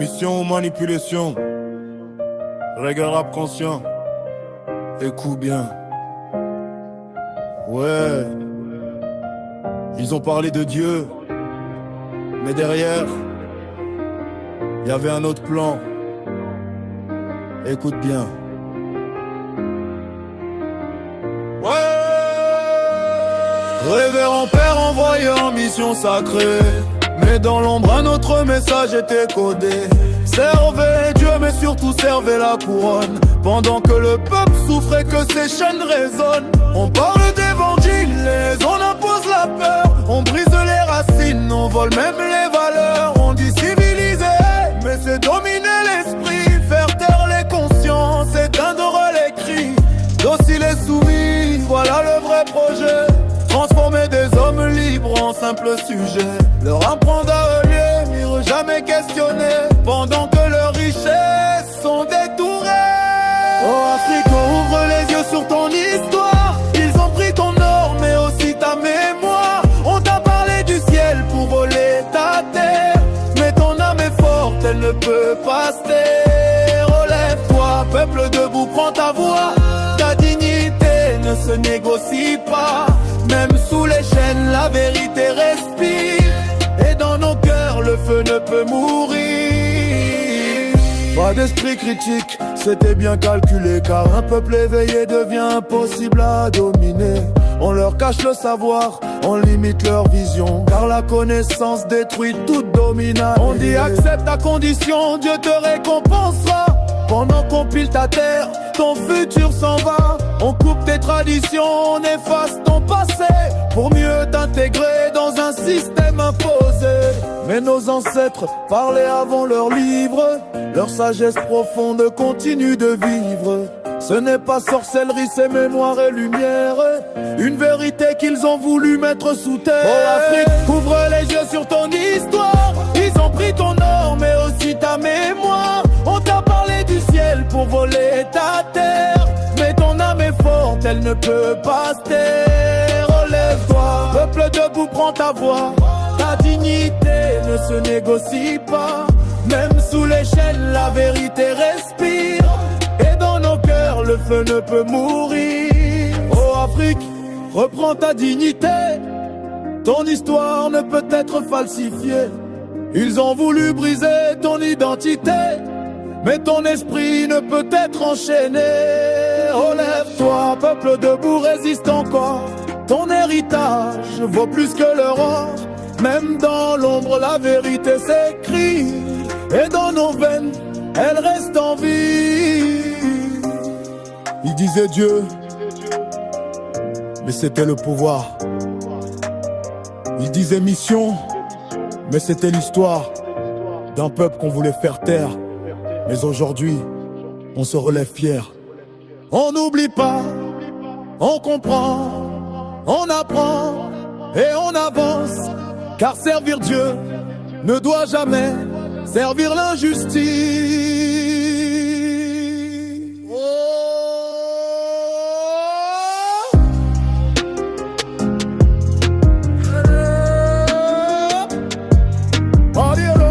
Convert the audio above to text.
Mission ou manipulation. Reggae rap conscient. Écoute bien. Ouais. Ils ont parlé de Dieu. Mais derrière, il y avait un autre plan. Écoute bien. Ouais. Révérend Père envoyé en mission sacrée. Mais dans l'ombre un autre message était codé. Servez Dieu mais surtout servez la couronne. Pendant que le peuple souffrait que ses chaînes résonnent. On parle d'évangile, on impose la peur. On brise les racines, on vole même les valeurs. On dit civilisé, mais c'est dominer l'esprit. Faire taire les consciences, éteindre les cris. Docile et soumis, voilà le vrai projet. Transformer des hommes libres en simples sujets. Leur apprendre à relier, jamais questionner. Pendant que leurs richesses sont détourées. Oh Afrique, ouvre les yeux sur ton histoire. Ils ont pris ton or mais aussi ta mémoire. On t'a parlé du ciel pour voler ta terre. Mais ton âme est forte, elle ne peut pas se taire. Relève-toi, peuple debout, prends ta voix. Ta dignité ne se négocie pas. Même sous les chaînes, la vérité respire. Et dans nos cœurs, le feu ne peut mourir. Pas d'esprit critique, c'était bien calculé. Car un peuple éveillé devient impossible à dominer. On leur cache le savoir, on limite leur vision. Car la connaissance détruit toute domination. On dit accepte ta condition, Dieu te récompensera. Pendant qu'on pile ta terre, ton futur s'en va. On coupe tes traditions, on efface ton passé pour mieux t'intégrer dans un système imposé. Mais nos ancêtres parlaient avant leur livre. Leur sagesse profonde continue de vivre. Ce n'est pas sorcellerie, c'est mémoire et lumière. Une vérité qu'ils ont voulu mettre sous terre. Oh Afrique, couvre les yeux sur ton histoire. Ils ont pris ton or mais aussi ta mémoire. On t'a parlé du ciel pour voler ta terre. Mais ton âme est forte, elle ne peut pas se taire. Relève-toi, peuple debout, prends ta voix. Ta dignité ne se négocie pas. Même sous les chaînes, la vérité respire. Et dans nos cœurs, le feu ne peut mourir. Oh Afrique, reprends ta dignité. Ton histoire ne peut être falsifiée. Ils ont voulu briser ton identité. Mais ton esprit ne peut être enchaîné. Relève-toi, peuple debout, résiste encore. Ton héritage vaut plus que l'or. Même dans l'ombre, la vérité s'écrit. Et dans nos veines, elle reste en vie. Il disait Dieu, mais c'était le pouvoir. Il disait mission, mais c'était l'histoire d'un peuple qu'on voulait faire taire. Mais aujourd'hui, on se relève fier. On n'oublie pas, on comprend, on apprend et on avance. Car servir Dieu ne doit jamais servir l'injustice. Adieu.